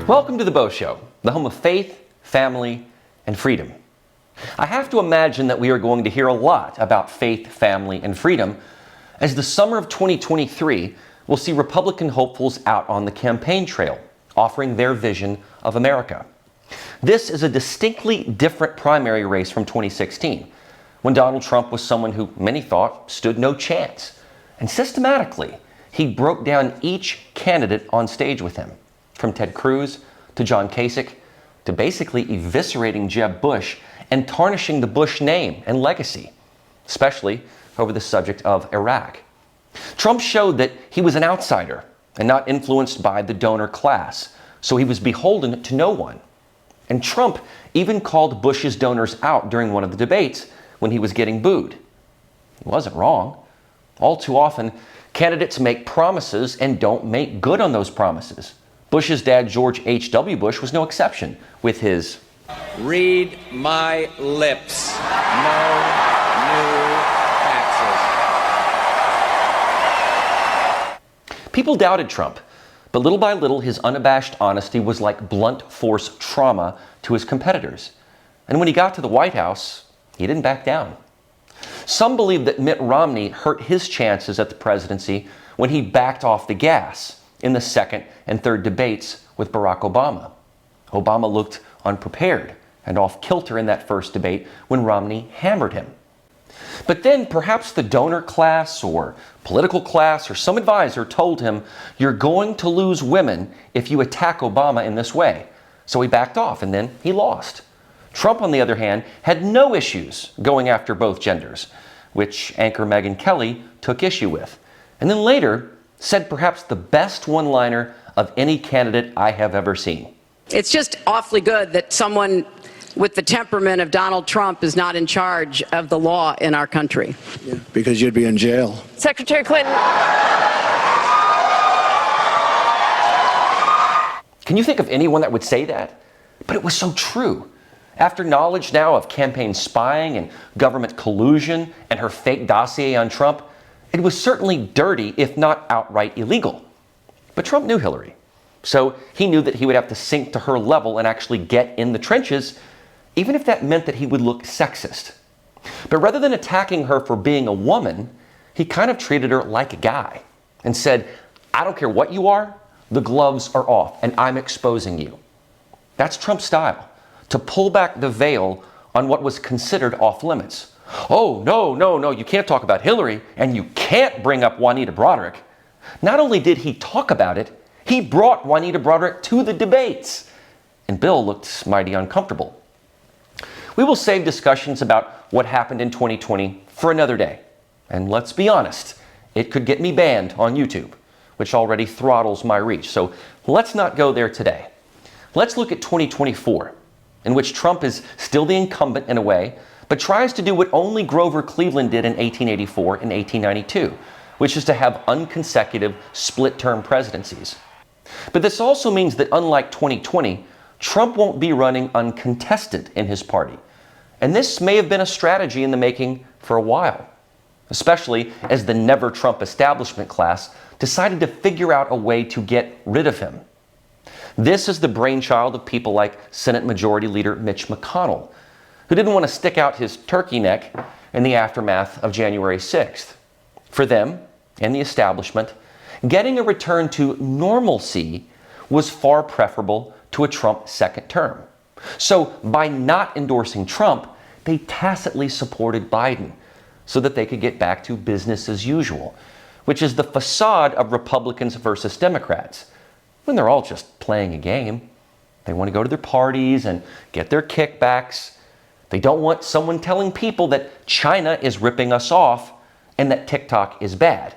Welcome to the Beau Show, the home of faith, family, and freedom. I have to imagine that we are going to hear a lot about faith, family, and freedom, as the summer of 2023 will see Republican hopefuls out on the campaign trail, offering their vision of America. This is a distinctly different primary race from 2016, when Donald Trump was someone who many thought stood no chance. And systematically, he broke down each candidate on stage with him, from Ted Cruz to John Kasich, to basically eviscerating Jeb Bush and tarnishing the Bush name and legacy, especially over the subject of Iraq. Trump showed that he was an outsider and not influenced by the donor class, so he was beholden to no one. And Trump even called Bush's donors out during one of the debates when he was getting booed. He wasn't wrong. All too often, candidates make promises and don't make good on those promises. Bush's dad, George H.W. Bush, was no exception with his "Read my lips. No new taxes." People doubted Trump, but little by little, his unabashed honesty was like blunt force trauma to his competitors. And when he got to the White House, he didn't back down. Some believe that Mitt Romney hurt his chances at the presidency when he backed off the gas in the second and third debates with Barack Obama. Obama looked unprepared and off kilter in that first debate when Romney hammered him. But then perhaps the donor class or political class or some advisor told him, "You're going to lose women if you attack Obama in this way." So he backed off and then he lost. Trump, on the other hand, had no issues going after both genders, which anchor Megyn Kelly took issue with. And then later said perhaps the best one-liner of any candidate I have ever seen. It's just awfully good that someone with the temperament of Donald Trump is not in charge of the law in our country. Yeah, because you'd be in jail. Secretary Clinton. Can you think of anyone that would say that? But it was so true. After knowledge now of campaign spying and government collusion and her fake dossier on Trump, it was certainly dirty, if not outright illegal. But Trump knew Hillary, so he knew that he would have to sink to her level and actually get in the trenches, even if that meant that he would look sexist. But rather than attacking her for being a woman, he kind of treated her like a guy and said, "I don't care what you are, the gloves are off and I'm exposing you." That's Trump's style, to pull back the veil on what was considered off limits. "Oh, no, you can't talk about Hillary and you can't bring up Juanita Broaddrick." Not only did he talk about it, he brought Juanita Broaddrick to the debates. And Bill looked mighty uncomfortable. We will save discussions about what happened in 2020 for another day. And let's be honest, it could get me banned on YouTube, which already throttles my reach. So let's not go there today. Let's look at 2024, in which Trump is still the incumbent in a way, but tries to do what only Grover Cleveland did in 1884 and 1892, which is to have unconsecutive split-term presidencies. But this also means that unlike 2020, Trump won't be running uncontested in his party. And this may have been a strategy in the making for a while, especially as the never-Trump establishment class decided to figure out a way to get rid of him. This is the brainchild of people like Senate Majority Leader Mitch McConnell, who didn't want to stick out his turkey neck in the aftermath of January 6th. For them and the establishment, getting a return to normalcy was far preferable to a Trump second term. So by not endorsing Trump, they tacitly supported Biden so that they could get back to business as usual, which is the facade of Republicans versus Democrats, when they're all just playing a game. They want to go to their parties and get their kickbacks. They don't want someone telling people that China is ripping us off and that TikTok is bad.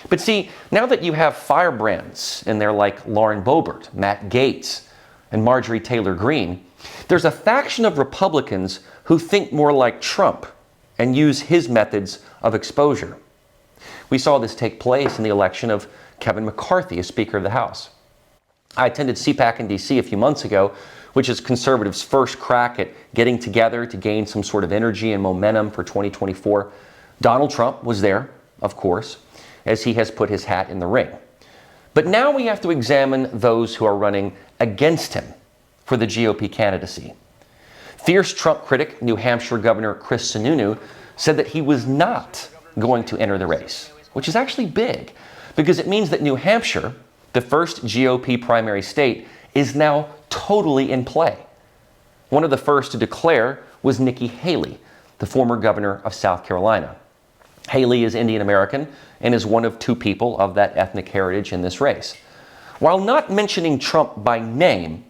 But see, now that you have firebrands in there like Lauren Boebert, Matt Gaetz, and Marjorie Taylor Greene, there's a faction of Republicans who think more like Trump and use his methods of exposure. We saw this take place in the election of Kevin McCarthy as Speaker of the House. I attended CPAC in D.C. a few months ago, which is conservatives' first crack at getting together to gain some sort of energy and momentum for 2024. Donald Trump was there, of course, as he has put his hat in the ring. But now we have to examine those who are running against him for the GOP candidacy. Fierce Trump critic, New Hampshire Governor Chris Sununu, said that he was not going to enter the race, which is actually big because it means that New Hampshire, the first GOP primary state, is now totally in play. One of the first to declare was Nikki Haley, the former governor of South Carolina. Haley is Indian American and is one of two people of that ethnic heritage in this race. While not mentioning Trump by name,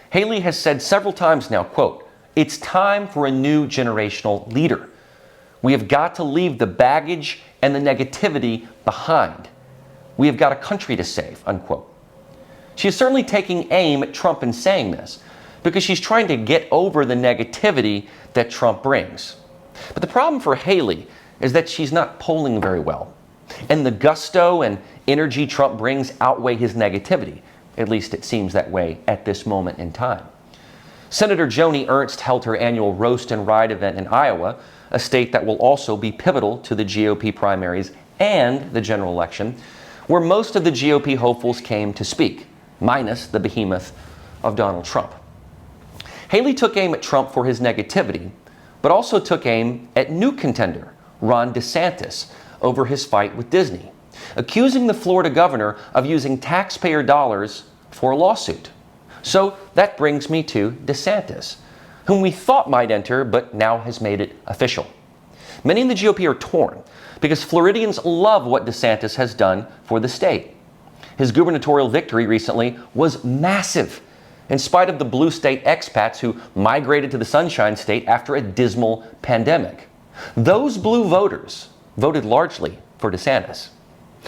Haley has said several times now, quote, "It's time for a new generational leader. We have got to leave the baggage and the negativity behind. We have got a country to save," unquote. She is certainly taking aim at Trump in saying this because she's trying to get over the negativity that Trump brings. But the problem for Haley is that she's not polling very well. And the gusto and energy Trump brings outweigh his negativity. At least it seems that way at this moment in time. Senator Joni Ernst held her annual Roast and Ride event in Iowa, a state that will also be pivotal to the GOP primaries and the general election, where most of the GOP hopefuls came to speak, minus the behemoth of Donald Trump. Haley took aim at Trump for his negativity, but also took aim at new contender, Ron DeSantis, over his fight with Disney, accusing the Florida governor of using taxpayer dollars for a lawsuit. So that brings me to DeSantis, whom we thought might enter but now has made it official. Many in the GOP are torn because Floridians love what DeSantis has done for the state. His gubernatorial victory recently was massive, in spite of the blue state expats who migrated to the Sunshine State after a dismal pandemic. Those blue voters voted largely for DeSantis.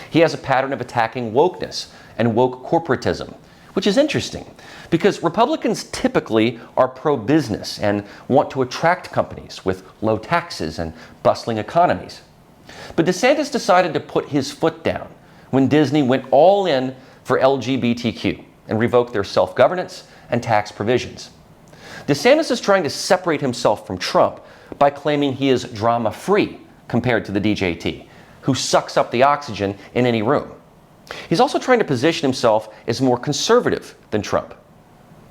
He has a pattern of attacking wokeness and woke corporatism, which is interesting because Republicans typically are pro-business and want to attract companies with low taxes and bustling economies. But DeSantis decided to put his foot down when Disney went all in for LGBTQ and revoked their self-governance and tax provisions. DeSantis is trying to separate himself from Trump by claiming he is drama-free compared to the DJT, who sucks up the oxygen in any room. He's also trying to position himself as more conservative than Trump.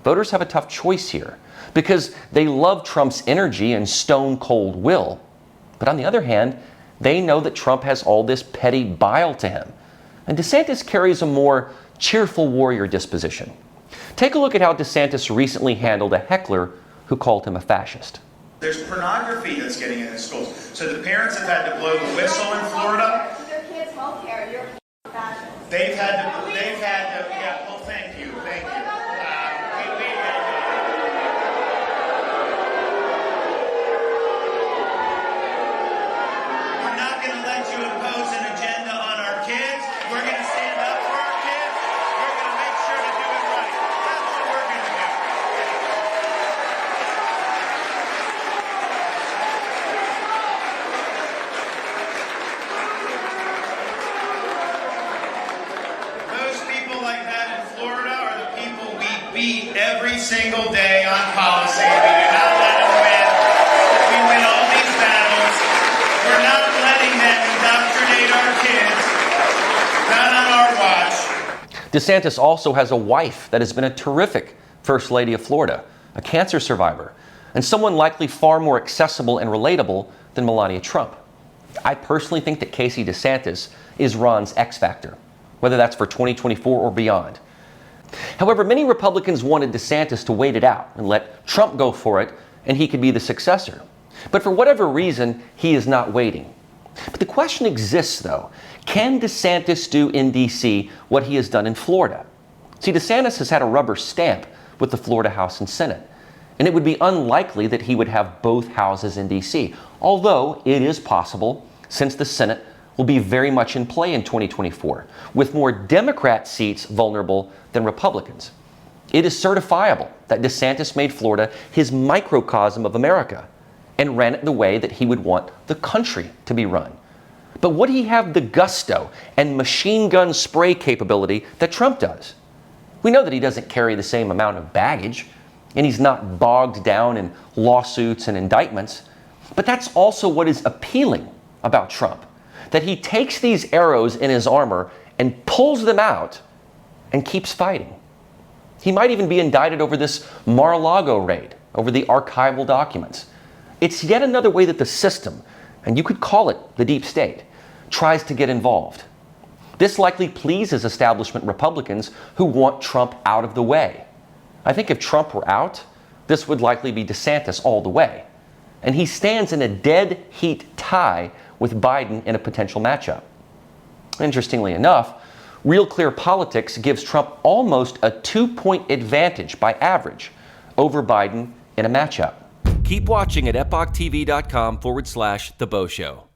Voters have a tough choice here because they love Trump's energy and stone-cold will. But on the other hand, they know that Trump has all this petty bile to him. And DeSantis carries a more cheerful warrior disposition. Take a look at how DeSantis recently handled a heckler who called him a fascist. There's pornography that's getting into schools. So the parents have had to blow the whistle in Florida. Their kids' health care, you're a fascist. They've had to, yeah, well, thank you. We're not going to let you impose an agenda on our kids. We're going to stand up for our kids. We're going to make sure to do it right. That's what we're going to do. Those people like that in Florida are the people we beat every single day on policy. We do not let them win. We win all these battles. We're not letting them indoctrinate our kids. Not on our watch. DeSantis also has a wife that has been a terrific First Lady of Florida, a cancer survivor, and someone likely far more accessible and relatable than Melania Trump. I personally think that Casey DeSantis is Ron's X factor, whether that's for 2024 or beyond. However, many Republicans wanted DeSantis to wait it out and let Trump go for it and he could be the successor. But for whatever reason, he is not waiting. But the question exists, though. Can DeSantis do in D.C. what he has done in Florida? See, DeSantis has had a rubber stamp with the Florida House and Senate, and it would be unlikely that he would have both houses in D.C., although it is possible since the Senate will be very much in play in 2024, with more Democrat seats vulnerable than Republicans. It is certifiable that DeSantis made Florida his microcosm of America and ran it the way that he would want the country to be run. But would he have the gusto and machine gun spray capability that Trump does? We know that he doesn't carry the same amount of baggage, and he's not bogged down in lawsuits and indictments. But that's also what is appealing about Trump, that he takes these arrows in his armor and pulls them out and keeps fighting. He might even be indicted over this Mar-a-Lago raid, over the archival documents. It's yet another way that the system, and you could call it the deep state, tries to get involved. This likely pleases establishment Republicans who want Trump out of the way. I think if Trump were out, this would likely be DeSantis all the way. And he stands in a dead heat tie with Biden in a potential matchup. Interestingly enough, Real Clear Politics gives Trump almost a 2-point advantage by average over Biden in a matchup. Keep watching at epochtv.com/The Beau Show.